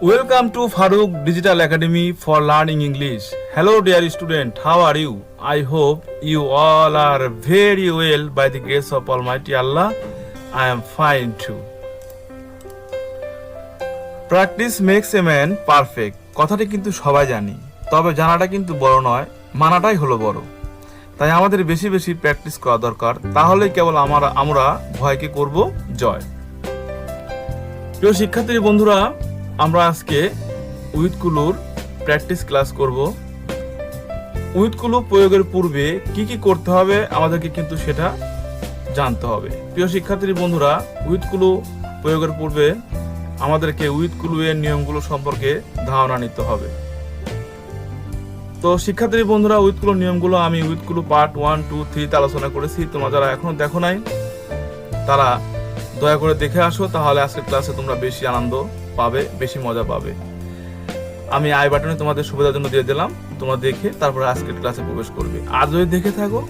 Welcome to Farooq Digital Academy for Learning English. Hello dear student, how are you? I hope you all are very well by the grace of Almighty Allah. I am fine too. Practice makes a man perfect. কথাটি কিন্তু সবাই জানি, তবে জানাটা কিন্তু বড় নয়, মানাটাই হলো বড়। তাই আমাদের বেশি বেশি প্র্যাকটিস করা দরকার, তাহলেই কেবল আমরা ভয়কে করব জয়। প্রিয় শিক্ষার্থী বন্ধুরা, আমরা আজকে উইথ ক্লুর প্র্যাকটিস ক্লাস করব। উইথ ক্লু প্রয়োগের পূর্বে কি কি করতে হবে আমাদেরকে কিন্তু সেটা জানতে হবে। প্রিয় শিক্ষার্থী বন্ধুরা, উইথ ক্লু প্রয়োগের পূর্বে আমাদেরকে উইথ ক্লু এর নিয়মগুলো সম্পর্কে ধারণা নিতে হবে। তো শিক্ষার্থী বন্ধুরা, উইথ ক্লু নিয়মগুলো আমি উইথ ক্লু পার্ট 1, 2, 3 আলোচনা করেছি। তোমরা যারা এখনো দেখো নাই তারা দয়া করে দেখে আসো, তাহলে আজকের ক্লাসে তোমরা বেশি আনন্দ পাবে, বেশি মজা পাবে। আমি আই বাটনে তোমাদের সুবিধার জন্য দিয়ে দিলাম, তোমরা দেখে তারপরে আজকের ক্লাসে প্রবেশ করবে। আর যদি দেখে থাকো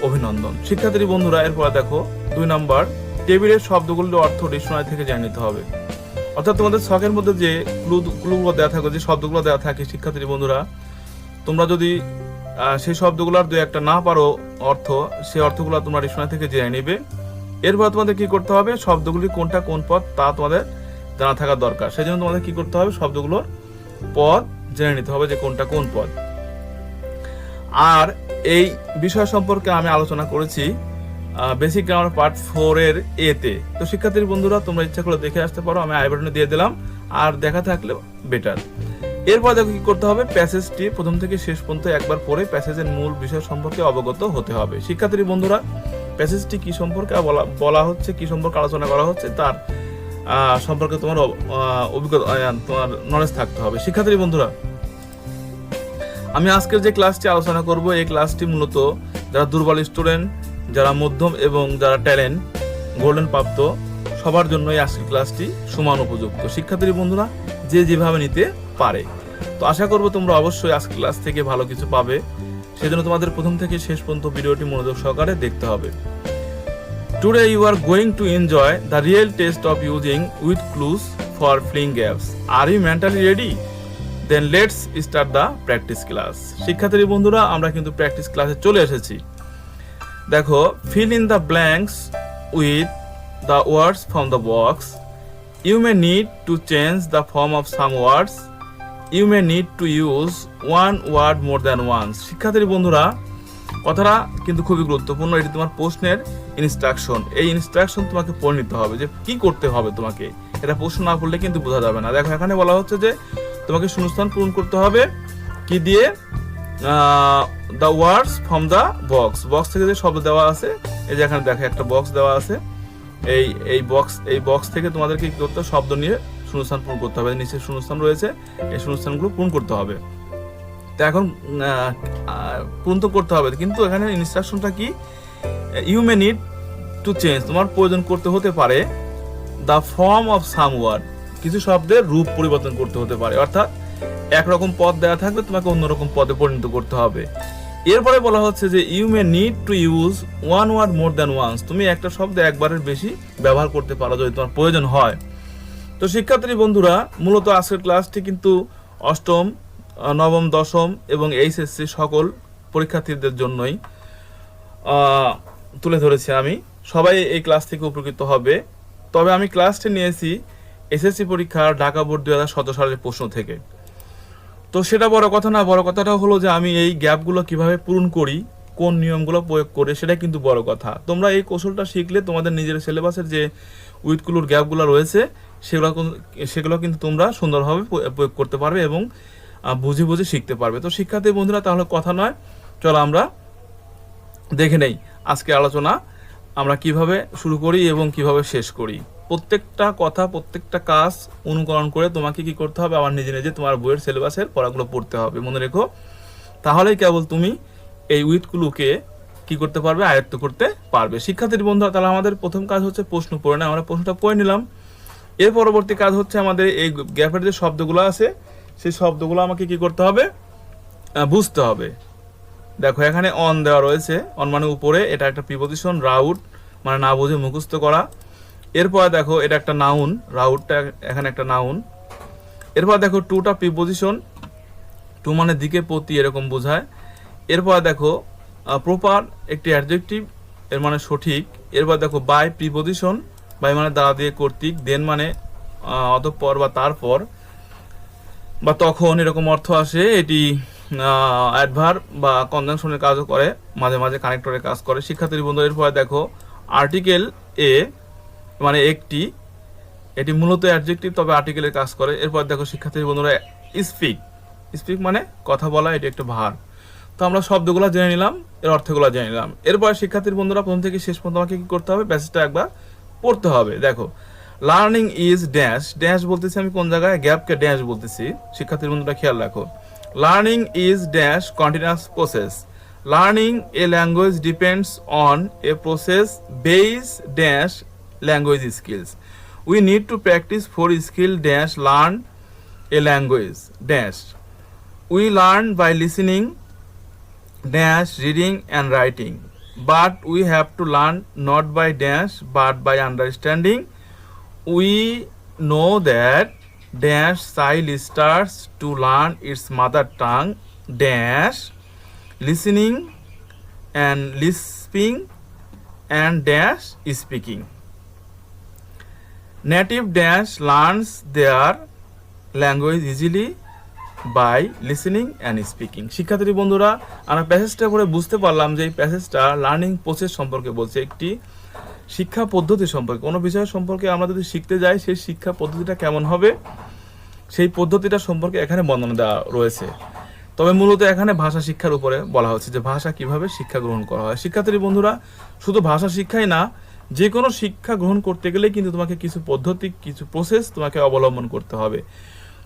অভিনন্দন। শিক্ষার্থী বন্ধুরা, এরপর দেখো 2 নাম্বার, টেবিলের শব্দগুলোর অর্থ ডিকশনারি থেকে জেনে নিতে হবে। অর্থাৎ তোমাদের ছকের মধ্যে যে ক্লুগুলো দেওয়া থাকে, যে শব্দগুলো দেওয়া থাকে, শিক্ষার্থী বন্ধুরা তোমরা যদি সেই শব্দগুলোর দুই একটা না পারো অর্থ, সেই অর্থগুলো তোমরা ডিকশনারি থেকে জেনে নেবে। এরপর তোমাদের কি করতে হবে, শব্দগুলি কোনটা কোন পদ তা তোমাদের জানা থাকা দরকার। সেই জন্য তোমাদের কি করতে হবে, শব্দগুলোর পদ জেনে নিতে হবে যে কোনটা কোন পদ। আর এই বিষয় সম্পর্কে আমি আলোচনা করেছি বেসিক গ্রামার পার্ট 4 এর এতে। তো শিক্ষার্থী বন্ধুরা, তোমরা ইচ্ছা করে দেখে আসতে পারো, আমি আই বাটনে দিয়ে দিলাম, আর দেখা থাকলে বেটার। এরপর দেখো কি করতে হবে, প্যাসেজটি প্রথম থেকে শেষ পর্যন্ত একবার পড়ে প্যাসেজের মূল বিষয় সম্পর্কে অবগত হতে হবে। শিক্ষার্থী বন্ধুরা, প্যাসেজটি কি সম্পর্কে বলা হচ্ছে, কি সম্পর্কে আলোচনা করা হচ্ছে তার সম্পর্কে তোমার অভিজ্ঞতা, তোমার নলেজ থাকতে হবে। শিক্ষার্থী বন্ধুরা, আমি আজকের যে ক্লাসটি আলোচনা করব, এই ক্লাসটি মূলত যারা দুর্বল স্টুডেন্ট, যারা মধ্যম এবং যারা ট্যালেন্ট গোল্ডেন প্রাপ্ত সবার জন্য এই আজকের ক্লাসটি সমান উপযুক্ত। শিক্ষার্থী বন্ধুরা, যে যেভাবে নিতে পারে। তো আশা করব তোমরা অবশ্যই আজকের ক্লাস থেকে ভালো কিছু পাবে। সেজন্য তোমাদের প্রথম থেকে শেষ পর্যন্ত ভিডিওটি মনোযোগ সহকারে দেখতে হবে। Today you are going to enjoy the real taste of using with clues for filling gaps. Are you mentally ready? Then let's start the practice class. শিক্ষার্থী বন্ধুরা, আমরা কিন্তু প্র্যাকটিস ক্লাসে চলে এসেছি। দেখো, fill in the blanks with the words from the box. You may need to change the form of some words. You may need to use one word more than once. শিক্ষার্থী বন্ধুরা, কথাটা কিন্তু খুবই গুরুত্বপূর্ণ। এটি তোমার প্রশ্নের ইনস্ট্রাকশন। এই ইনস্ট্রাকশন তোমাকে পড়ে নিতে হবে যে কি করতে হবে তোমাকে। এটা প্রশ্ন না পড়লে কিন্তু বোঝা যাবে না। দেখো, এখানে বলা হচ্ছে যে তোমাকে শূন্যস্থান পূরণ করতে হবে কি দিয়ে, the words from the box. Box থেকে যে শব্দ দেওয়া আছে, এই যে এখানে দেখো একটা বক্স দেওয়া আছে, এই বক্স থেকে তোমাদেরকে কি করতে হবে, শব্দ নিয়ে শূন্যস্থান পূরণ করতে হবে। নিচে শূন্যস্থান রয়েছে, এই শূন্যস্থানগুলো পূরণ করতে হবে। তো এখন পূরণ তো করতে হবে, কিন্তু এখানে ইনস্ট্রাকশনটা কি, you may need to change, তোমার প্রয়োজন করতে হতে পারে, the form of some word, কিছু শব্দের রূপ পরিবর্তন করতে হতে পারে। অর্থাৎ একরকম পদ দেওয়া থাকলে তোমাকে অন্যরকম পদে পরিণত করতে হবে। এরপরে বলা হচ্ছে যে you may need to use one word more than once, তুমি একটা শব্দ একবারের বেশি ব্যবহার করতে পারো যদি তোমার প্রয়োজন হয়। তো শিক্ষার্থী বন্ধুরা, মূলত আজকের ক্লাসটি কিন্তু অষ্টম, নবম, দশম এবং এইচএসসি সকল পরীক্ষার্থীদের জন্যই তুলে ধরেছি আমি। সবাই এই ক্লাস থেকে উপকৃত হবে। তবে আমি ক্লাসটি নিয়েছি এসএসসি পরীক্ষার ঢাকা বোর্ড 2017 সালের প্রশ্ন থেকে। তো সেটা বড় কথা না, বড় কথাটা হলো যে আমি এই গ্যাপগুলো কিভাবে পূরণ করি, কোন নিয়মগুলো প্রয়োগ করে, সেটা কিন্তু বড় কথা। তোমরা এই কৌশলটা শিখলে তোমাদের নিজের সিলেবাসের যে উইথগুলোর গ্যাপগুলো রয়েছে সেগুলো কিন্তু তোমরা সুন্দরভাবে প্রয়োগ করতে পারবে এবং বুঝে বুঝে শিখতে পারবে। তো শিক্ষার্থী বন্ধুরা, তাহলে কথা নয়, চলো আমরা দেখে নেই আজকে আলোচনা আমরা কিভাবে শুরু করি এবং কিভাবে শেষ করি। প্রত্যেকটা কথা, প্রত্যেকটা কাজ অনুকরণ করে তোমাকে কি করতে হবে, আমার নিজে নিজে তোমার বইয়ের সিলেবাসের পড়াগুলো পড়তে হবে। মনে রেখো, তাহলেই কেবল তুমি এই উইথগুলোকে কি করতে পারবে, আয়ত্ত করতে পারবে। শিক্ষার্থী বন্ধুরা, তাহলে আমাদের প্রথম কাজ হচ্ছে প্রশ্ন পড়ে না, আমরা প্রশ্নটা পড়ে নিলাম। এর পরবর্তী কাজ হচ্ছে আমাদের এই গ্যাপের যে শব্দগুলো আছে সেই শব্দগুলো আমাকে কি করতে হবে, বুঝতে হবে। দেখো, এখানে অন দেওয়া রয়েছে, অন মানে উপরে, এটা একটা প্রিপজিশন, রাউট মানে না বুঝে মুখস্থ করা। এরপর দেখো, এটা একটা নাউন, রাউটটা এখানে একটা নাউন। এরপর দেখো টুটা প্রিপোজিশন, টু মানে দিকে প্রতি এরকম বোঝায়। এরপর দেখো প্রপার একটি অ্যাডজেক্টিভ, এর মানে সঠিক। এরপর দেখো বাই প্রিপোজিশন, বাই মানে দ্বারা দিয়ে কর্তৃক, দেন মানে অতঃপর বা তারপর বা তখন এরকম অর্থ আসে। এটি অ্যাডভার্ব বা কনজাংশনের কাজও করে, মাঝে মাঝে কানেক্টরের কাজ করে। শিক্ষার্থী বন্ধু এরপর দেখো আর্টিকেল এ মানে একটি, এটি মূলত অ্যাডজেক্টিভ তবে আর্টিকেলের কাজ করে। এরপর দেখো শিক্ষার্থী বন্ধুরা স্পিক, স্পিক মানে কথা বলা, এটি একটা ভার্ব। তো আমরা শব্দগুলো জেনে নিলাম, এর অর্থগুলো জেনে নিলাম। এরপর শিক্ষার্থীর বন্ধুরা প্রথম থেকে শেষ পর্যন্ত আমাকে কি করতে হবে, প্যাসেজটা একবার পড়তে হবে। দেখো লার্নিং ইজ ড্যাশ, ড্যাশ বলতেছি আমি কোন জায়গায়, গ্যাপকে ড্যাশ বলতেছি। শিক্ষার্থীর বন্ধুরা খেয়াল রাখো, learning is dash continuous process. Learning a language depends on a process base dash language skills. We need to practice for skill dash learn a language dash. We learn by listening dash reading and writing, but we have to learn not by dash but by understanding. We know that dash child starts to learn its mother tongue dash listening and lisping and dash speaking. Native dash learns their language easily by listening and speaking. শিক্ষার্থী বন্ধুরা আমরা প্যাসেজটা পড়ে বুঝতে পারলাম যে এই প্যাসেজটা learning process সম্পর্কে বলছে, একটি শিক্ষা পদ্ধতি সম্পর্কে। কোনো বিষয় সম্পর্কে আমরা যদি শিখতে যাই সেই শিক্ষা পদ্ধতিটা কেমন হবে সেই পদ্ধতিটা সম্পর্কে এখানে বর্ণনা দেওয়া রয়েছে। তবে মূলত এখানে ভাষা শিক্ষার উপরে বলা হচ্ছে যে ভাষা কিভাবে শিক্ষা গ্রহণ করা হয়। শিক্ষার্থী বন্ধুরা শুধু ভাষা শিক্ষাই না, যে কোনো শিক্ষা গ্রহণ করতে গেলে কিন্তু তোমাকে কিছু পদ্ধতি, কিছু প্রসেস তোমাকে অবলম্বন করতে হবে।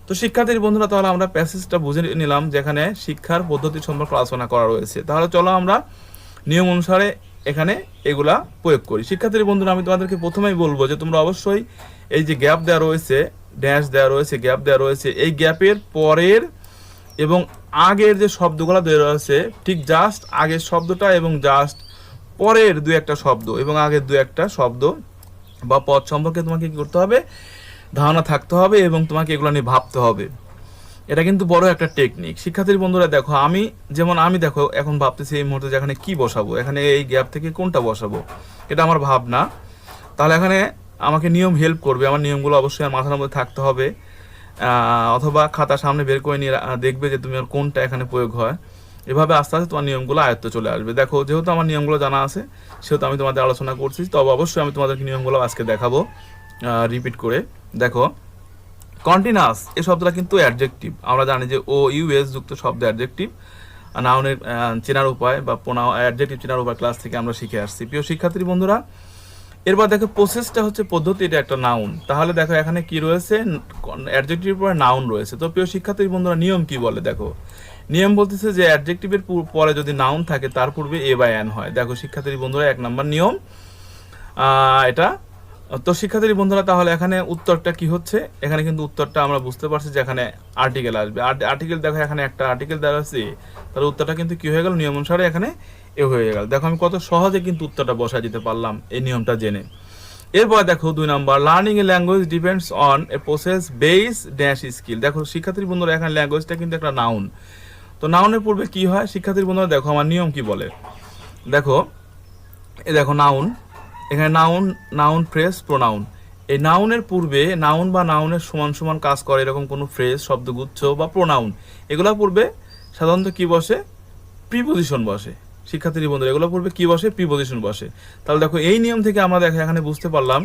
তো শিক্ষার্থীর বন্ধুরা তাহলে আমরা প্যাসেজটা বুঝে নিলাম যেখানে শিক্ষার পদ্ধতি সম্পর্কে আলোচনা করা রয়েছে। তাহলে চলো আমরা নিয়ম অনুসারে এখানে এগুলা প্রয়োগ করি। শিক্ষার্থীর বন্ধুরা আমি তোমাদেরকে প্রথমেই বলবো যে তোমরা অবশ্যই এই যে গ্যাপ দেওয়া রয়েছে, ড্যাশ দেওয়া রয়েছে, গ্যাপ দেওয়া রয়েছে, এই গ্যাপের পরের এবং আগের যে শব্দগুলো দেওয়া রয়েছে ঠিক জাস্ট আগের শব্দটা এবং জাস্ট পরের দু একটা শব্দ এবং আগের দু একটা শব্দ বা পদ সম্পর্কে তোমাকে কি করতে হবে, ধারণা থাকতে হবে এবং তোমাকে এগুলো নিয়ে ভাবতে হবে। এটা কিন্তু বড় একটা টেকনিক। শিক্ষার্থীর বন্ধুরা দেখো আমি দেখো এখন ভাবতেছি এই মুহূর্তে যেখানে কি বসাবো, এখানে এই গ্যাপ থেকে কোনটা বসাবো, এটা আমার ভাবনা। তাহলে এখানে আমাকে নিয়ম হেল্প করবে, আমার নিয়মগুলো অবশ্যই আমার মাথার মধ্যে থাকতে হবে, অথবা খাতা সামনে বের করে নিয়ে দেখবে যে তুমি কোনটা এখানে প্রয়োগ হয়। এভাবে আস্তে আস্তে তোমার নিয়মগুলো আয়ত্ত চলে আসবে। দেখো যেহেতু আমার নিয়মগুলো জানা আছে সেহেতু আমি তোমাদের আলোচনা করছি, তবে অবশ্যই আমি তোমাদেরকে নিয়মগুলো আজকে দেখাবো রিপিট করে। দেখো কন্টিনিউয়াস এই শব্দটা কিন্তু অ্যাডজেক্টিভ। আমরা জানি যে ও ইউএস যুক্ত শব্দ অ্যাডজেক্টিভ। নাউনের চেনার উপায় বা অ্যাডজেক্টিভ চেনার উপায় ক্লাস থেকে আমরা শিখে আসছি। প্রিয় শিক্ষার্থী বন্ধুরা এরপর দেখো প্রসেসটা হচ্ছে পদ্ধতি, এটা একটা নাউন। তাহলে দেখো এখানে কি রয়েছে, অ্যাডজেক্টিভের পরে নাউন রয়েছে। তো প্রিয় শিক্ষার্থী বন্ধুরা নিয়ম কি বলে, দেখো নিয়ম বলতেছে যে অ্যাডজেক্টিভের পরে যদি নাউন থাকে তার পূর্বে এ বা অ্যান হয়। দেখো শিক্ষার্থী বন্ধুরা 1 নম্বর নিয়ম এটা। তো শিক্ষার্থী বন্ধুরা তাহলে এখানে উত্তরটা কি হচ্ছে, এখানে কিন্তু উত্তরটা আমরা বুঝতে পারছি যে এখানে আর্টিকেল আসবে। আর্টিকেল দেখো এখানে একটা আর্টিকেল দেওয়া আছে, তাহলে উত্তরটা কিন্তু কি হয়ে গেল, নিয়ম অনুসারে এখানে এ হয়ে গেল। দেখো আমি কত সহজে কিন্তু উত্তরটা বসায় দিতে পারলাম এই নিয়মটা জেনে। এরপর দেখো 2 নম্বর, learning a language depends on a process base dash skill. দেখো শিক্ষার্থী বন্ধুরা এখানে ল্যাঙ্গুয়েজটা কিন্তু একটা নাউন। তো নাউনের পূর্বে কি হয় শিক্ষার্থী বন্ধুরা, দেখো আমার নিয়ম কি বলে। দেখো এই দেখো নাউন, এখানে নাউন ফ্রেজ প্রোনাউন। এই নাউনের পূর্বে নাউন বা নাউনের সমান সমান কাজ করে এরকম কোনো ফ্রেজ, শব্দগুচ্ছ বা প্রোনাউন, এগুলোর পূর্বে সাধারণত কি বসে, প্রিপোজিশন বসে। শিক্ষার্থী বন্ধুরা এগুলোর পূর্বে কি বসে, প্রিপোজিশন বসে। তাহলে দেখো এই নিয়ম থেকে আমরা দেখো এখানে বুঝতে পারলাম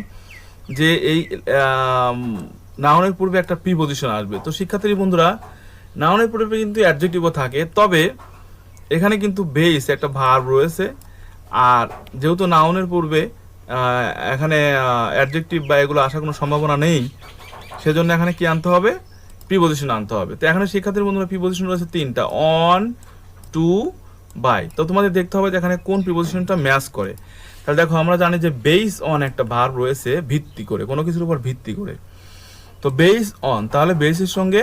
যে এই নাউনের পূর্বে একটা প্রিপোজিশন আসবে। তো শিক্ষার্থী বন্ধুরা নাউনের পূর্বে কিন্তু অ্যাডজেক্টিভও থাকে, তবে এখানে কিন্তু বেস একটা ভার্ব রয়েছে। আর যেহেতু নাউনের পূর্বে এখানে অ্যাডজেক্টিভ বা এগুলো আসার কোনো সম্ভাবনা নেই, সেজন্য এখানে কি আনতে হবে, প্রিপোজিশন আনতে হবে। তো এখানে শিক্ষার্থীর বন্ধুরা প্রিপোজিশন রয়েছে 3টা, অন, টু, বাই। তো তোমাদের দেখতে হবে যে এখানে কোন প্রিপোজিশনটা ম্যাচ করে। তাহলে দেখো আমরা জানি যে বেস অন একটা ভার্ব রয়েছে ভিত্তি করে, কোনো কিছুর উপর ভিত্তি করে। তো বেস অন, তাহলে বেসের সঙ্গে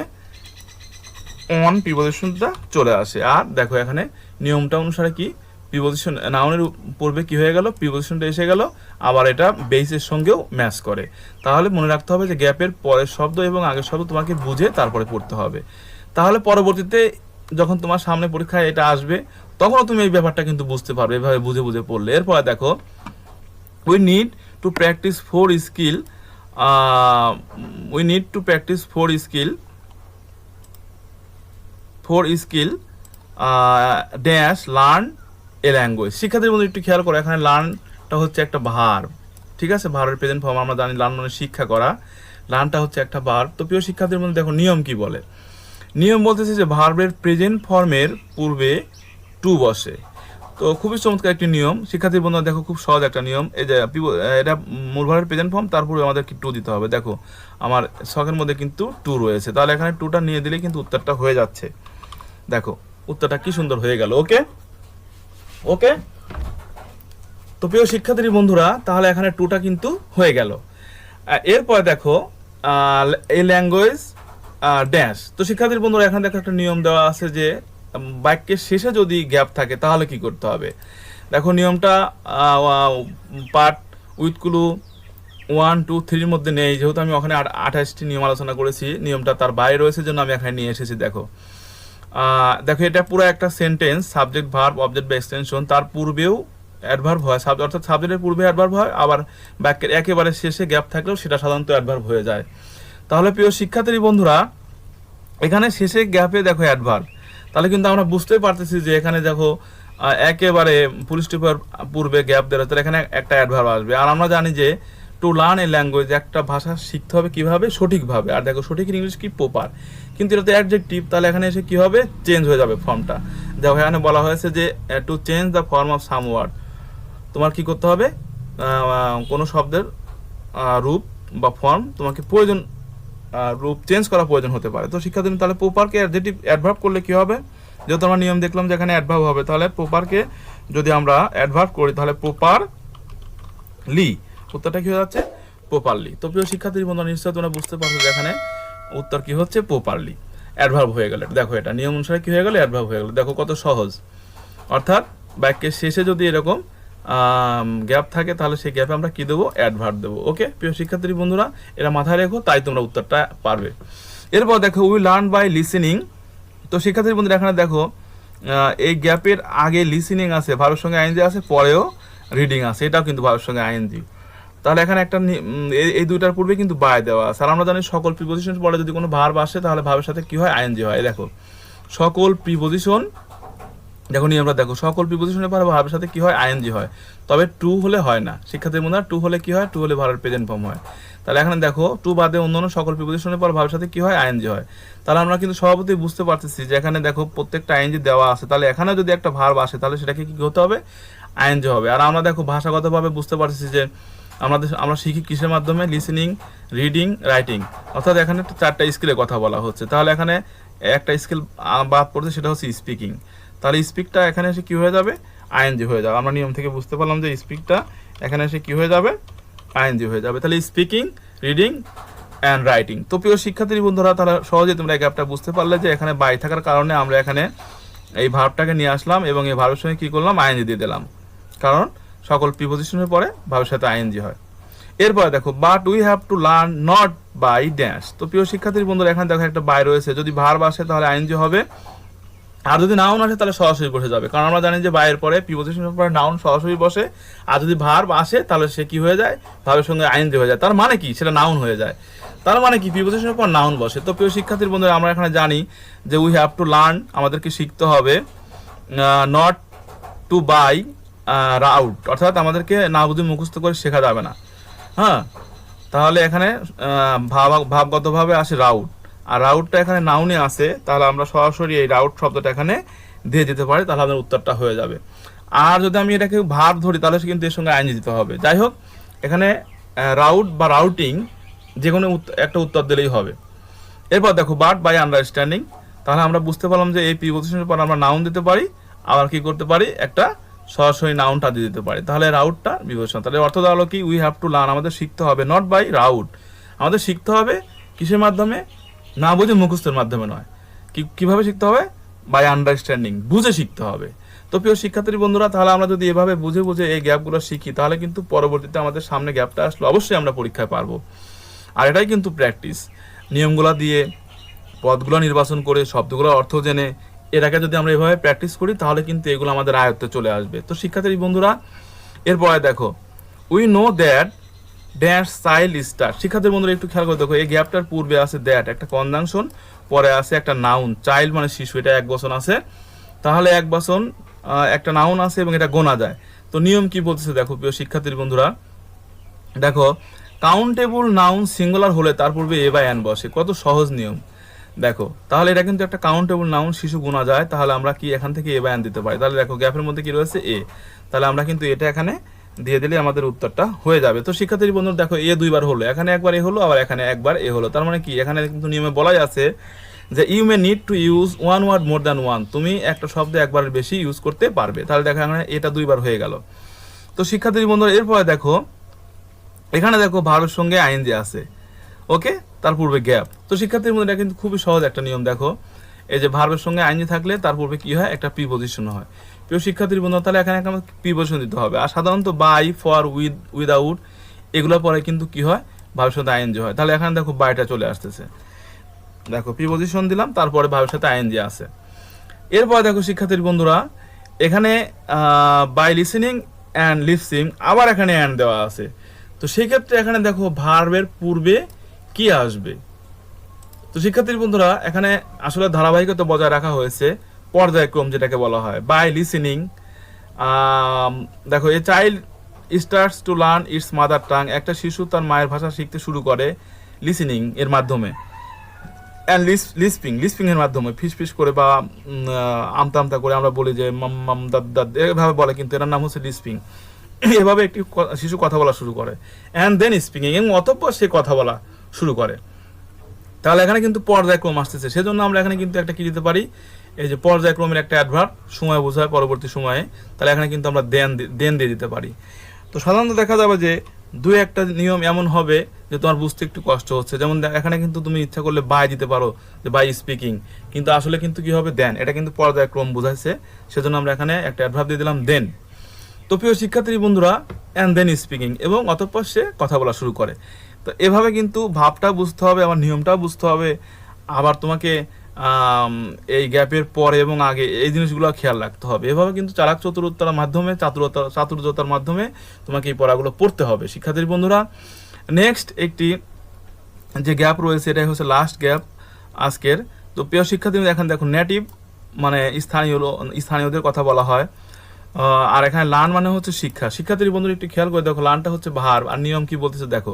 অন প্রিপোজিশনটা চলে আসে। আর দেখো এখানে নিয়মটা অনুসারে কি প্রিপজিশন নাউনের পূর্বে কি হয়ে গেল, প্রিপজিশনটা এসে গেল, আবার এটা বেসের সঙ্গেও ম্যাচ করে। তাহলে মনে রাখতে হবে যে গ্যাপের পরের শব্দ এবং আগের শব্দ তোমাকে বুঝে তারপরে পড়তে হবে। তাহলে পরবর্তীতে যখন তোমার সামনে পরীক্ষায় এটা আসবে তখনও তুমি এই ব্যাপারটা কিন্তু বুঝতে পারবে, এভাবে বুঝে বুঝে পড়লে। এরপরে দেখো, we need to practice four skill, we need to practice four skill dash learn a language. শিক্ষার্থীর মধ্যে একটু খেয়াল করো, এখানে লার্নটা হচ্ছে একটা ভার্ব, ঠিক আছে, ভার্বের প্রেজেন্ট ফর্ম আমরা জানি, লার্ন মানে শিক্ষা করা, লার্নটা হচ্ছে একটা ভার্ব। তো প্রিয় শিক্ষার্থীর মধ্যে দেখো নিয়ম কি বলে। নিয়ম বলতেছে যে ভার্বের প্রেজেন্ট ফর্মের পূর্বে টু বসে। তো খুবই চমৎকার একটি নিয়ম শিক্ষার্থীর বন্ধুরা, দেখো খুব সহজ একটা নিয়ম। এই যে এটা মূল ভার্বের প্রেজেন্ট ফর্ম, তারপরে আমাদের কি টু দিতে হবে। দেখো আমার ছকের মধ্যে কিন্তু টু রয়েছে, তাহলে এখানে টুটা নিয়ে দিলে কিন্তু উত্তরটা হয়ে যাচ্ছে। দেখো উত্তরটা কি সুন্দর হয়ে গেল। ওকে ওকে, তো প্রিয় শিক্ষার্থী বন্ধুরা, তাহলে এখানে টুটা কিন্তু হয়ে গেল। এরপর দেখো এই ল্যাঙ্গুয়েজ ড্যাশ। তো শিক্ষার্থীর বন্ধুরা, এখানে দেখো একটা নিয়ম দেওয়া আছে যে বাক্যের শেষে যদি গ্যাপ থাকে তাহলে কি করতে হবে। দেখো নিয়মটা পার্ট উইথ ক্লু 1, 2, 3 মধ্যে নেই, যেহেতু আমি ওখানে 28টি নিয়ম আলোচনা করেছি, নিয়মটা তার বাইরে রয়েছে জন্য আমি এখানে নিয়ে এসেছি। দেখো দেখো এটা পুরো একটা সেন্টেন্স, সাবজেক্ট ভার্ব অবজেক্ট বা এক্সটেনশন, তার পূর্বেও অ্যাডভার্ব হয়, অর্থাৎ সাবজেক্টের পূর্বে অ্যাডভার্ব হয়, আবার বাক্যের একেবারে শেষে গ্যাপ থাকলেও সেটা সাধারণত অ্যাডভার্ব হয়ে যায়। তাহলে প্রিয় শিক্ষার্থী বন্ধুরা, এখানে শেষে গ্যাপে দেখো অ্যাডভার্ব, তাহলে কিন্তু আমরা বুঝতেই পারতেছি যে এখানে দেখো একেবারে ফুল স্টপের পূর্বে গ্যাপ দেওয়া, তাহলে এখানে একটা অ্যাডভার্ব আসবে। আর আমরা জানি যে টু লার্ন এ ল্যাঙ্গুয়েজ, একটা ভাষা শিখতে হবে কিভাবে, সঠিকভাবে। আর দেখো সঠিক ইংলিশ কি, প্রপার, কিন্তু এটা তো অ্যাডজেক্টিভ, তাহলে এখানে এসে কি হবে, চেঞ্জ হয়ে যাবে ফর্মটা। দেখো এখানে বলা হয়েছে যে to change the form of some word, তোমার কি করতে হবে, কোনো শব্দের রূপ বা ফর্ম তোমাকে প্রয়োজন, রূপ চেঞ্জ করা প্রয়োজন হতে পারে। তো শিক্ষার্থী তাহলে প্রপারকে অ্যাডজেক্টিভ অ্যাডভার্ব করলে কি হবে, যেহেতু আমরা নিয়ম দেখলাম যে এখানে অ্যাডভার্ব হবে, তাহলে প্রপারকে যদি আমরা অ্যাডভার্ব করি তাহলে প্রপারলি, উত্তরটা কি হয়ে যাচ্ছে, প্রপারলি। তো প্রিয় শিক্ষার্থী বন্ধুরা, নিশ্চয়ই তোমরা বুঝতে পারছো যে এখানে উত্তর কি হচ্ছে, প্রপারলি, অ্যাডভার্ব হয়ে গেল। দেখো এটা নিয়ম অনুসারে কি হয়ে গেল, অ্যাডভার্ব হয়ে গেল। দেখো কত সহজ, অর্থাৎ বাক্যের শেষে যদি এরকম গ্যাপ থাকে তাহলে সেই গ্যাপে আমরা কি দেবো, অ্যাডভার্ব দেবো। ওকে প্রিয় শিক্ষার্থী বন্ধুরা, এটা মাথায় রেখো, তাই তোমরা উত্তরটা পারবে। এরপর দেখো উই লার্ন বাই লিসেনিং। তো শিক্ষার্থী বন্ধুরা, এখানে দেখো এই গ্যাপের আগে লিসেনিং আছে, ভার্বের সঙ্গে আইএনজি আছে, পরেও রিডিং আছে, এটাও কিন্তু ভার্বের সঙ্গে আইএনজি। তাহলে এখানে একটা এই দুইটার পূর্বে কিন্তু বাই দেওয়া আছে। আর আমরা জানি সকল প্রিপোজিশন পরে যদি কোনো ভার্ব আসে তাহলে ভার্বের সাথে কি হয়, আইএনজি হয়। দেখো সকল প্রিপোজিশন, দেখো নিয়মটা দেখো, সকল প্রিপোজিশনের পরে ভার্বের সাথে কি হয়, আইএনজি হয়, তবে টু হলে হয় না। শিক্ষার্থীর মধ্যে টু হলে কি হয়, টু হলে ভার্বের প্রেজেন্ট ফর্ম হয়। তাহলে এখানে দেখো টু বাদে অন্যান্য সকল প্রিপোজিশনের পর ভার্বের সাথে কি হয়, আইএনজি হয়। তাহলে আমরা কিন্তু স্বভাবতই বুঝতে পারতেছি যে এখানে দেখো প্রত্যেকটা আইএনজি দেওয়া আছে, তাহলে এখানে যদি একটা ভার্ব আসে তাহলে সেটাকে কি হতে হবে, আইএনজি হবে। আর আমরা দেখো ভাষাগতভাবে বুঝতে পারতেছি যে আমরা শিখি কিসের মাধ্যমে, লিসেনিং, রিডিং, রাইটিং, অর্থাৎ এখানে চারটা স্কিলের কথা বলা হচ্ছে। তাহলে এখানে একটা স্কিল বাদ পড়ছে, সেটা হচ্ছে স্পিকিং। তাহলে স্পিকটা এখানে এসে কি হয়ে যাবে, আইএনজি হয়ে যাবে। আমরা নিয়ম থেকে বুঝতে পারলাম যে স্পিকটা এখানে এসে কি হয়ে যাবে, আইএনজি হয়ে যাবে। তাহলে স্পিকিং, রিডিং অ্যান্ড রাইটিং। তো প্রিয় শিক্ষার্থী বন্ধুরা, তাহলে সহজে তোমরা এই গ্যাপটা বুঝতে পারলে যে এখানে বাই থাকার কারণে আমরা এখানে এই ভার্বটাকে নিয়ে আসলাম এবং এই ভার্বের সঙ্গে কি করলাম, আইএনজি দিয়ে দিলাম, কারণ সকল প্রিপোজিশনের পরে ভার্বের সাথে আইএনজি হয়। এরপরে দেখো but we have to learn not by dash. তো প্রিয় শিক্ষার্থী বন্ধুরা, এখানে দেখো একটা বাই রয়েছে, যদি ভার্ব আসে তাহলে আইএনজি হবে, আর যদি নাউন আসে তাহলে সরাসরি বসে যাবে, কারণ আমরা জানি যে বাইয়ের পরে প্রিপোজিশনের পরে নাউন সরাসরি বসে। আর যদি ভার্ব আসে তাহলে সে কি হয়ে যায়, ভার্বের সঙ্গে আইএনজি হয়ে যায়, তার মানে কি, সেটা নাউন হয়ে যায়। তার মানে কি, প্রিপোজিশনের পর নাউন বসে। তো প্রিয় শিক্ষার্থীর বন্ধুরা, আমরা এখানে জানি যে উই হ্যাভ টু লার্ন, আমাদেরকে শিখতে হবে, নট টু বাই রাউট, অর্থাৎ আমাদেরকে না বুঝে মুখস্থ করে শেখা যাবে না। হ্যাঁ, তাহলে এখানে ভাবগতভাবে আসে রাউট, আর রাউটটা এখানে নাউনে আসে, তাহলে আমরা সরাসরি এই রাউট শব্দটা এখানে দিয়ে দিতে পারি, তাহলে আমাদের উত্তরটা হয়ে যাবে। আর যদি আমি এটাকে ভার্ব ধরি তাহলে কিন্তু এর সঙ্গে আইএনজি দিতে হবে। যাই হোক, এখানে রাউট বা রাউটিং যে কোনো একটা উত্তর দিলেই হবে। এরপর দেখো বাট বাই আন্ডারস্ট্যান্ডিং, তাহলে আমরা বুঝতে পারলাম যে এই প্রিপোজিশনের পর আমরা নাউন দিতে পারি, আবার কি করতে পারি, একটা সরাসরি নাউনটা দিয়ে দিতে পারি, তাহলে রাউটটা বিবেচনা। তাহলে অর্থ দাঁড়ালো কি, উই হ্যাভ টু লার্ন, আমাদের শিখতে হবে, নট বাই রাউট, আমাদের শিখতে হবে কিসের মাধ্যমে, না বুঝে মুখস্থের মাধ্যমে নয়। কিভাবে শিখতে হবে, বাই আন্ডারস্ট্যান্ডিং, বুঝে শিখতে হবে। তো প্রিয় শিক্ষার্থী বন্ধুরা, তাহলে আমরা যদি এভাবে বুঝে বুঝে এই গ্যাপগুলো শিখি, তাহলে কিন্তু পরবর্তীতে আমাদের সামনে গ্যাপটা আসলে অবশ্যই আমরা পরীক্ষায় পারবো। আর এটাই কিন্তু প্র্যাকটিস, নিয়মগুলো দিয়ে, পদগুলো নির্বাচন করে, শব্দগুলোর অর্থ জেনে, এটাকে যদি আমরা এভাবে প্র্যাকটিস করি, তাহলে কিন্তু এগুলো আমাদের আয়ত্তে চলে আসবে। তো শিক্ষার্থী বন্ধুরা, এরপরে দেখো, we know that dash child star. শিক্ষার্থী বন্ধুরা একটু খেয়াল করে দেখো, এই গ্যাপটার পূর্বে আছে দ্যাট, একটা কনজাংশন, পরে আছে একটা নাউন, চাইল্ড মানে শিশু, এটা এক বচন আছে। তাহলে এক বচন, একটা নাউন আছে এবং এটা গোনা যায়। তো নিয়ম কি বলতেছে দেখো প্রিয় শিক্ষার্থী বন্ধুরা, দেখো কাউন্টেবল নাউন সিঙ্গুলার হলে তার পূর্বে এ বা এন বসে। কত সহজ নিয়ম দেখো। তাহলে এটা কিন্তু একটা কাউন্টেবল নাউন, শিশু গোনা যায়, তাহলে আমরা কি এখান থেকে এ বা এন দিতে পারি। তাহলে দেখো গ্যাপের মধ্যে কি রয়েছে, এ, তাহলে আমরা কিন্তু এটা এখানে দিয়ে দিলে আমাদের উত্তরটা হয়ে যাবে। তো শিক্ষার্থী বন্ধুরা দেখো, এ দুইবার হলো, এখানে একবার এ হলো, আবার এখানে একবার এ হলো। তার মানে কি, এখানে কিন্তু নিয়মে বলাই আছে যে you may need to use one word more than one, তুমি একটা শব্দ একবারের বেশি ইউজ করতে পারবে। তাহলে দেখো এখানে এটা দুইবার হয়ে গেল। তো শিক্ষার্থী বন্ধুরা, এরপরে দেখো এখানে দেখো ভার্বের সঙ্গে আইএনজি আছে, ওকে, তার পূর্বে গ্যাপ। তো শিক্ষার্থীর মধ্যে এটা কিন্তু খুবই সহজ একটা নিয়ম। দেখো এই যে ভার্বের সঙ্গে আইএনজি থাকলে তার পূর্বে কি হয়, একটা প্রিপজিশন হয়। প্রিয় শিক্ষার্থীর বন্ধু, তাহলে এখানে একটা প্রিপজিশন দিতে হবে। আর সাধারণত বাই, ফর, উইথ, উইদাউট এগুলোর পরে কিন্তু কি হয়, ভার্বের সাথে আইএনজি হয়। তাহলে এখানে দেখো বাইটা চলে আসতেছে, দেখো প্রিপজিশন দিলাম, তারপরে ভার্বের সাথে আইএনজি আছে। এরপর দেখো শিক্ষার্থীর বন্ধুরা, এখানে বাই লিসেনিং অ্যান্ড লিপসিং, আবার এখানে অ্যান্ড দেওয়া আছে। তো সেই ক্ষেত্রে এখানে দেখো ভার্বের পূর্বে কি আসবে। তো শিক্ষার্থীর বন্ধুরা, এখানে আসলে ধারাবাহিকতা বজায় রাখা হয়েছে, পর্যায়ক্রম যেটাকে বলা হয়। বাই লিসেনিং, দেখো a child starts to learn it's mother tongue, একটা শিশু তার মায়ের ভাষা শিখতে শুরু করে লিসেনিং এর মাধ্যমে, অ্যান্ড লিসপিং, লিসপিং এর মাধ্যমে, ফিস ফিস করে বা আমতা আমতা করে আমরা বলি যে মাম মাম দাদ দাদ, এভাবে বলে, কিন্তু এর নাম হচ্ছে লিসপিং। এভাবে একটি শিশু কথা বলা শুরু করে, অ্যান্ড দেন স্পিকিং, এবং অতঃপর সে কথা বলা শুরু করে। তাহলে এখানে কিন্তু পর্যায়ক্রম আসতেছে, সেজন্য আমরা এখানে কিন্তু একটা কি দিতে পারি, এই যে পর্যায়ক্রমের একটা অ্যাডভার্ব, সময় বোঝায় পরবর্তী সময়ে, তাহলে এখানে কিন্তু আমরা দেন দিয়ে দিতে পারি। তো সাধারণত দেখা যাবে যে দুই একটা নিয়ম এমন হবে যে তোমার বুঝতে একটু কষ্ট হচ্ছে, যেমন এখানে কিন্তু তুমি ইচ্ছা করলে বাই দিতে পারো, যে বাই স্পিকিং, কিন্তু আসলে কিন্তু কি হবে, দেন, এটা কিন্তু পর্যায়ক্রম বোঝাইছে, সেজন্য আমরা এখানে একটা অ্যাডভার্ব দিয়ে দিলাম দেন। তো প্রিয় শিক্ষার্থী বন্ধুরা, অ্যান্ড দেন স্পিকিং, এবং অতঃপর সে কথা বলা শুরু করে। তো এভাবে কিন্তু ভাবটা বুঝতে হবে, আবার নিয়মটাও বুঝতে হবে, আবার তোমাকে এই গ্যাপের পরে এবং আগে এই জিনিসগুলো খেয়াল রাখতে হবে। এভাবে কিন্তু চালাক চতুরতার মাধ্যমে, চাতুর্যতার মাধ্যমে তোমাকে এই পড়াগুলো পড়তে হবে শিক্ষার্থী বন্ধুরা। নেক্সট একটি যে গ্যাপ রয়েছে, এটাই হচ্ছে লাস্ট গ্যাপ আজকের। তো প্রিয় শিক্ষার্থী, এখন দেখো নেটিভ মানে স্থানীয়দের কথা বলা হয়, আর এখানে লার্ন মানে হচ্ছে শিক্ষা। শিক্ষার্থীর বন্ধুরা একটু খেয়াল করে দেখো, লার্নটা হচ্ছে ভার্ব, আর নিয়ম কি বলতেছে দেখো,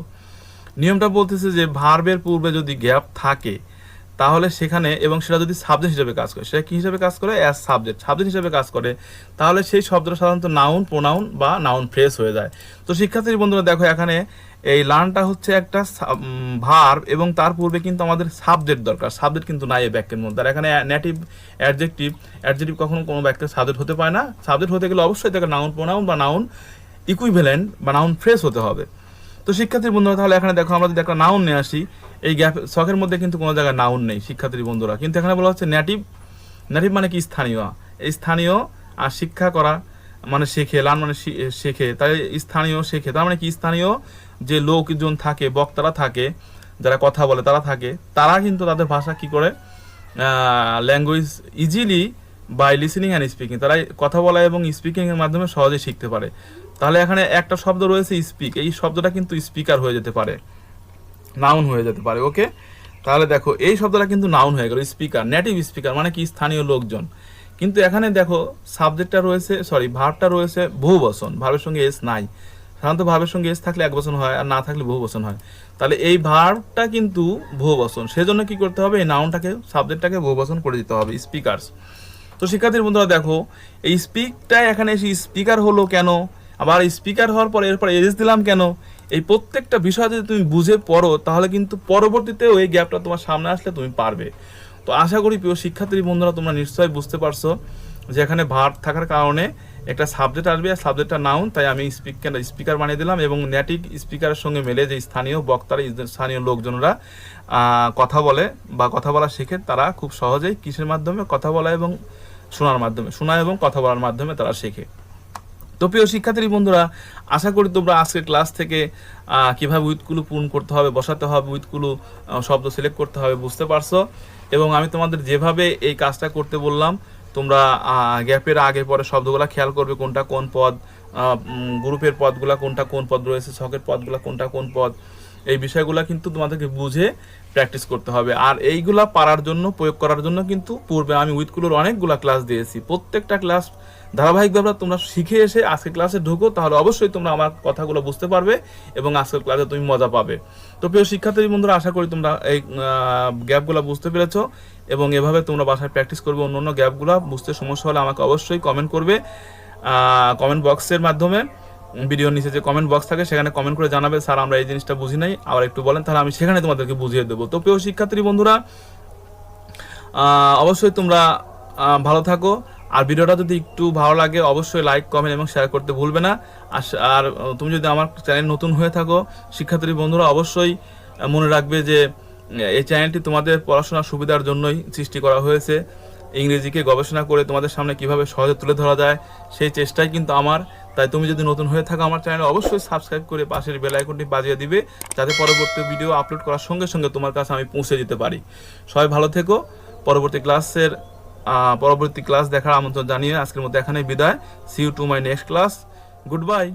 নিয়মটা বলতেছে যে ভার্বের পূর্বে যদি গ্যাপ থাকে, তাহলে সেখানে, এবং সেটা যদি সাবজেক্ট হিসেবে কাজ করে, সেটা কি হিসেবে কাজ করে, অ্যাজ সাবজেক্ট হিসেবে কাজ করে, তাহলে সেই শব্দটা সাধারণত নাউন, প্রোনাউন বা নাউন ফ্রেজ হয়ে যায়। তো শিক্ষার্থীর বন্ধুরা দেখো, এখানে এই লার্নটা হচ্ছে একটা ভার্ব, এবং তার পূর্বে কিন্তু আমাদের সাবজেক্ট দরকার, সাবজেক্ট কিন্তু নাই এই বাক্যের মধ্যে। আর এখানে নেটিভ অ্যাডজেক্টিভ কখনো কোনো বাক্যের সাবজেক্ট হতে পারে না। সাবজেক্ট হতে গেলে অবশ্যই তাকে নাউন, প্রোনাউন বা নাউন ইকুইভ্যালেন্ট বা নাউন ফ্রেজ হতে হবে। তো শিক্ষার্থীর বন্ধুরা, তাহলে এখানে দেখো, আমরা যদি একটা নাউন নিয়ে আসি, এই গ্যাপ ছকের মধ্যে কিন্তু কোনো জায়গায় নাউন নেই শিক্ষার্থীর বন্ধুরা, কিন্তু এখানে বলা হচ্ছে নেটিভ মানে কি, স্থানীয়। এই স্থানীয়, আর শিক্ষা করা মানে শেখে, লার্ন মানে শেখে, তাই স্থানীয় শেখে, তার মানে কি, স্থানীয় যে লোকজন থাকে, বক্তারা থাকে, যারা কথা বলে তারা থাকে, তারা কিন্তু তাদের ভাষা কি করে, language easily by listening and speaking, তারা কথা বলা এবং স্পিকিং এর মাধ্যমে সহজে শিখতে পারে। তাহলে এখানে একটা শব্দ রয়েছে স্পিক, এই শব্দটা কিন্তু স্পিকার হয়ে যেতে পারে, নাউন হয়ে যেতে পারে, ওকে। তাহলে দেখো এই শব্দটা কিন্তু নাউন হয়ে গেল, স্পিকার, নেটিভ স্পিকার মানে কি, স্থানীয় লোকজন। কিন্তু এখানে দেখো সাবজেক্টটা রয়েছে, ভার্বটা রয়েছে বহুবচন, ভার্বের সঙ্গে এস নাই। সাধারণত ভার্বের সঙ্গে এস থাকলে একবচন হয়, আর না থাকলে বহুবচন হয়। তাহলে এই ভার্বটা কিন্তু বহুবচন, সেজন্য কি করতে হবে, এই নাউনটাকে, সাবজেক্টটাকে বহুবচন করে দিতে হবে, স্পিকার্স। তো শিক্ষার্থীর বন্ধুরা দেখো, এই স্পিকটা এখানে এসে স্পিকার হলো কেন, আবার স্পিকার হওয়ার পরে এরপর এস দিলাম কেন, এই প্রত্যেকটা বিষয় যদি তুমি বুঝে পড়ো, তাহলে কিন্তু পরবর্তীতেও এই গ্যাপটা তোমার সামনে আসলে তুমি পারবে। তো আশা করি প্রিয় শিক্ষার্থী বন্ধুরা, তোমরা নিশ্চয়ই বুঝতে পারছো যেখানে ভার্ব থাকার কারণে একটা সাবজেক্ট আসবে, আর সাবজেক্টটা নাউন, তাই আমি স্পিকার বানিয়ে দিলাম। এবং নেটিভ স্পিকারের সঙ্গে মেলে যে স্থানীয় বক্তারা, স্থানীয় লোকজনরা কথা বলে বা কথা বলা শেখে, তারা খুব সহজেই কিসের মাধ্যমে কথা বলা এবং শোনার মাধ্যমে, শোনা এবং কথা বলার মাধ্যমে তারা শেখে। তো প্রিয় শিক্ষার্থী বন্ধুরা, আশা করি তোমরা আজকের ক্লাস থেকে কীভাবে উইথগুলো পূরণ করতে হবে, বসাতে হবে, উইথগুলো শব্দ সিলেক্ট করতে হবে বুঝতে পারছো। এবং আমি তোমাদের যেভাবে এই কাজটা করতে বললাম, তোমরা গ্যাপের আগে পরে শব্দগুলো খেয়াল করবে, কোনটা কোন পদ, গ্রুপের পদগুলা কোনটা কোন পদ রয়েছে, ছকের পদগুলা কোনটা কোন পদ, এই বিষয়গুলো কিন্তু তোমাদেরকে বুঝে প্র্যাকটিস করতে হবে। আর এইগুলা পারার জন্য, প্রয়োগ করার জন্য কিন্তু পূর্বে আমি উইথগুলোর অনেকগুলা ক্লাস দিয়েছি। প্রত্যেকটা ক্লাস ধারাবাহিকভাবে তোমরা শিখে এসে আজকের ক্লাসে ঢুকো, তাহলে অবশ্যই তোমরা আমার কথাগুলো বুঝতে পারবে এবং আজকের ক্লাসে তুমি মজা পাবে। তো প্রিয় শিক্ষার্থী বন্ধুরা, আশা করি তোমরা এই গ্যাপগুলো বুঝতে পেরেছো এবং এভাবে তোমরা বাসায় প্র্যাকটিস করবে। অন্য গ্যাপগুলো বুঝতে সমস্যা হলে আমাকে অবশ্যই কমেন্ট করবে, কমেন্ট বক্সের মাধ্যমে। ভিডিওর নিচে যে কমেন্ট বক্স থাকে সেখানে কমেন্ট করে জানাবে, স্যার আমরা এই জিনিসটা বুঝি নাই, আবার একটু বলেন, তাহলে আমি সেখানে তোমাদেরকে বুঝিয়ে দেবো। তো প্রিয় শিক্ষার্থী বন্ধুরা, অবশ্যই তোমরা ভালো থাকো। আর ভিডিওটা যদি একটু ভালো লাগে অবশ্যই লাইক, কমেন্ট এবং শেয়ার করতে ভুলবে না। আর তুমি যদি আমার চ্যানেল নতুন হয়ে থাকো শিক্ষার্থী বন্ধুরা, অবশ্যই মনে রাখবে যে এই চ্যানেলটি তোমাদের পড়াশোনার সুবিধার জন্যই সৃষ্টি করা হয়েছে। ইংরেজিকে গবেষণা করে তোমাদের সামনে কিভাবে সহজে তুলে ধরা যায় সেই চেষ্টাই কিন্তু আমার। তাই তুমি যদি নতুন হয়ে থাকো আমার চ্যানেলে অবশ্যই সাবস্ক্রাইব করে পাশের বেল আইকনটি বাজিয়ে দিবে, যাতে পরবর্তী ভিডিও আপলোড করার সঙ্গে সঙ্গে তোমার কাছে আমি পৌঁছে যেতে পারি। সবাই ভালো থেকো। পরবর্তী ক্লাস দেখার আমন্ত্রণ জানিয়ে আজকের মতো এখানেই বিদায়। See you to my next class. Good by.